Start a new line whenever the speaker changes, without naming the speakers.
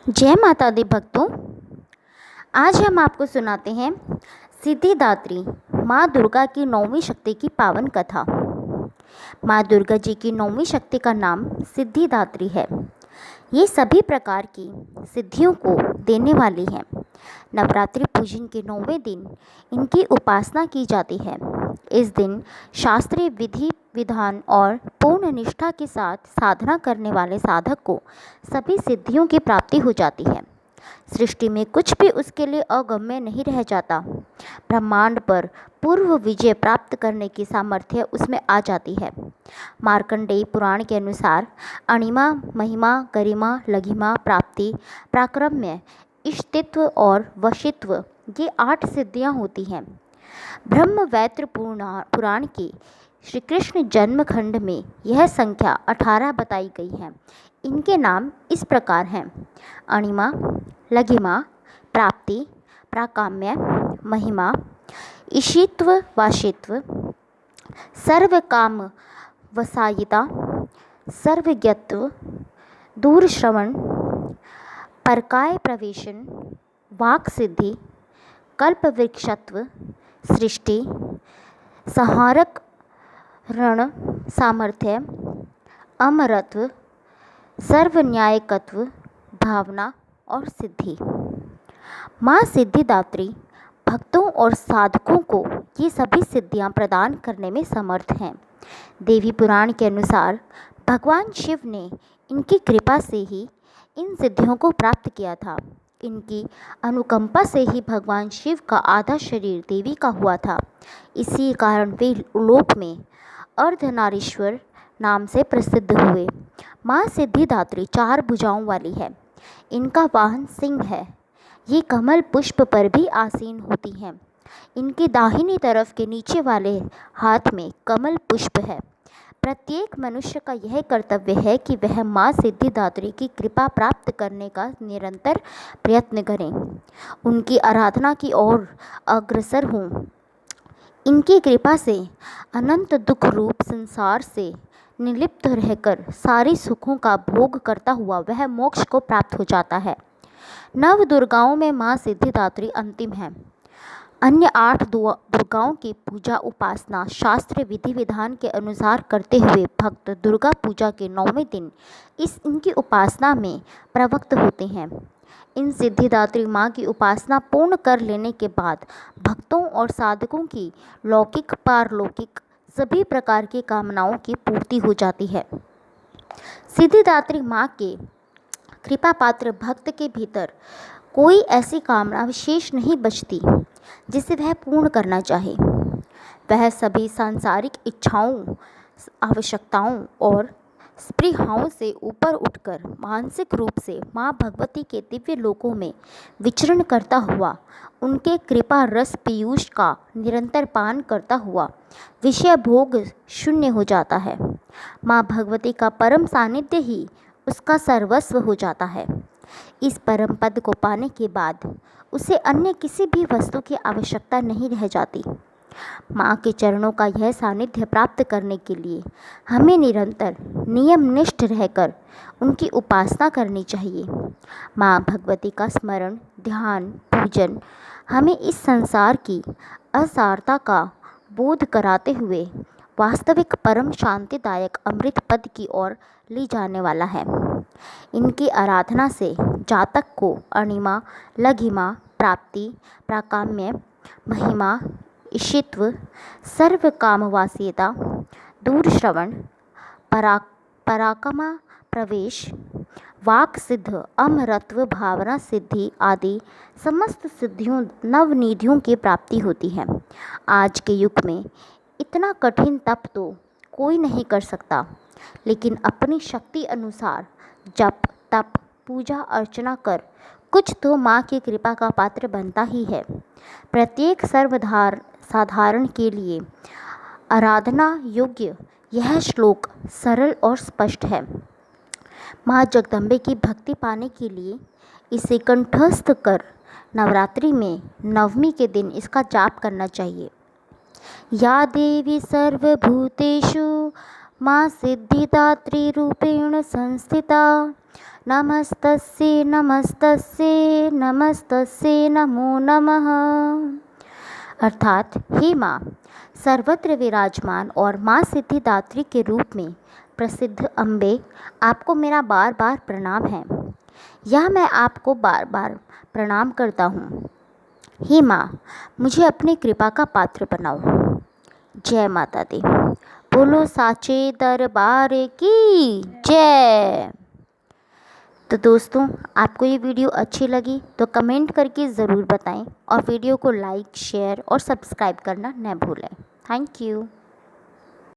जय माता दी भक्तों। आज हम आपको सुनाते हैं सिद्धिदात्री माँ दुर्गा की 9वीं शक्ति की पावन कथा। माँ दुर्गा जी की 9वीं शक्ति का नाम सिद्धिदात्री है। ये सभी प्रकार की सिद्धियों को देने वाली हैं। नवरात्रि पूजन के 9वें दिन इनकी उपासना की जाती है। इस दिन शास्त्रीय विधि विधान और पूर्ण निष्ठा के साथ साधना करने वाले साधक को सभी सिद्धियों की प्राप्ति हो जाती है। सृष्टि में कुछ भी उसके लिए अगम्य नहीं रह जाता। ब्रह्मांड पर पूर्व विजय प्राप्त करने की सामर्थ्य उसमें आ जाती है। मार्कंडेय पुराण के अनुसार अणिमा, महिमा, गरिमा, लघिमा, प्राप्ति, प्राक्रम्य, इष्टित्व और वशित्व ये 8 सिद्धियां होती हैं। ब्रह्मवैत्र पुराण के श्री कृष्ण जन्म खंड में यह संख्या 18 बताई गई है। इनके नाम इस प्रकार हैं: अणिमा, लघिमा, प्राप्ति, प्राकाम्य, महिमा, ईशित्व, वाशित्व, सर्वकाम वसायिता, सर्वज्ञत्व, दूरश्रवण, परकाय प्रवेशन, वाक् सिद्धि, कल्पवृक्षत्व, सृष्टि, संहारक, रण सामर्थ्य, अमरत्व, सर्वन्यायकत्व, भावना और सिद्धि। माँ सिद्धिदात्री भक्तों और साधकों को ये सभी सिद्धियाँ प्रदान करने में समर्थ हैं। देवी पुराण के अनुसार भगवान शिव ने इनकी कृपा से ही इन सिद्धियों को प्राप्त किया था। इनकी अनुकंपा से ही भगवान शिव का आधा शरीर देवी का हुआ था। इसी कारण वे लोक में अर्धनारीश्वर नाम से प्रसिद्ध हुए। माँ सिद्धिदात्री 4 भुजाओं वाली है। इनका वाहन सिंह है। ये कमल पुष्प पर भी आसीन होती हैं। इनकी दाहिनी तरफ के नीचे वाले हाथ में कमल पुष्प है। प्रत्येक मनुष्य का यह कर्तव्य है कि वह माँ सिद्धिदात्री की कृपा प्राप्त करने का निरंतर प्रयत्न करें, उनकी आराधना की ओर अग्रसर हों। इनकी कृपा से अनंत दुख रूप संसार से निर्लिप्त रहकर सारी सुखों का भोग करता हुआ वह मोक्ष को प्राप्त हो जाता है। 9 दुर्गाओं में माँ सिद्धिदात्री अंतिम है। अन्य 8 दुर्गाओं की पूजा उपासना शास्त्र विधि विधान के अनुसार करते हुए भक्त दुर्गा पूजा के 9वें दिन इनकी उपासना में प्रवृत्त होते हैं। इन सिद्धिदात्री माँ की उपासना पूर्ण कर लेने के बाद भक्तों और साधकों की लौकिक पारलौकिक सभी प्रकार की कामनाओं की पूर्ति हो जाती है। सिद्धिदात्री माँ के कृपा पात्र भक्त के भीतर कोई ऐसी कामना विशेष नहीं बचती जिसे वह पूर्ण करना चाहे। वह सभी सांसारिक इच्छाओं, आवश्यकताओं और स्पृहाओं से ऊपर उठकर मानसिक रूप से माँ भगवती के दिव्य लोकों में विचरण करता हुआ उनके कृपा रस पीयूष का निरंतर पान करता हुआ विषय भोग शून्य हो जाता है। माँ भगवती का परम सानिध्य ही उसका सर्वस्व हो जाता है। इस परम पद को पाने के बाद उसे अन्य किसी भी वस्तु की आवश्यकता नहीं रह जाती। माँ के चरणों का यह सानिध्य प्राप्त करने के लिए हमें निरंतर नियमनिष्ठ रहकर उनकी उपासना करनी चाहिए। माँ भगवती का स्मरण, ध्यान, पूजन हमें इस संसार की असारता का बोध कराते हुए वास्तविक परम शांतिदायक अमृत पद की ओर ले जाने वाला है। इनकी आराधना से जातक को अणिमा, लघिमा, प्राप्ति, प्राकाम्य, महिमा, ईशित्व, सर्वकामवासिता, दूरश्रवण, पराकमा प्रवेश, वाक् सिद्ध, अमरत्व, भावना सिद्धि आदि समस्त सिद्धियों नवनिधियों की प्राप्ति होती है। आज के युग में इतना कठिन तप तो कोई नहीं कर सकता, लेकिन अपनी शक्ति अनुसार जप, तप, पूजा अर्चना कर कुछ तो माँ की कृपा का पात्र बनता ही है। प्रत्येक साधारण के लिए आराधना योग्य यह श्लोक सरल और स्पष्ट है। माँ जगदम्बे की भक्ति पाने के लिए इसे कंठस्थ कर नवरात्रि में 9वीं के दिन इसका जाप करना चाहिए। या देवी सर्वभूतेषु माँ सिद्धिदात्री रूपेण संस्थिता। नमस्तस्यै नमस्तस्यै नमस्तस्यै नमो नमः। अर्थात हे माँ, सर्वत्र विराजमान और माँ सिद्धिदात्री के रूप में प्रसिद्ध अम्बे, आपको मेरा बार बार प्रणाम है। यह मैं आपको बार बार प्रणाम करता हूँ। हे माँ, मुझे अपनी कृपा का पात्र बनाओ। जय माता दी। बोलो साचे दरबार की जय। तो दोस्तों, आपको ये वीडियो अच्छी लगी तो कमेंट करके ज़रूर बताएं और वीडियो को लाइक, शेयर और सब्सक्राइब करना न भूलें। Thank you.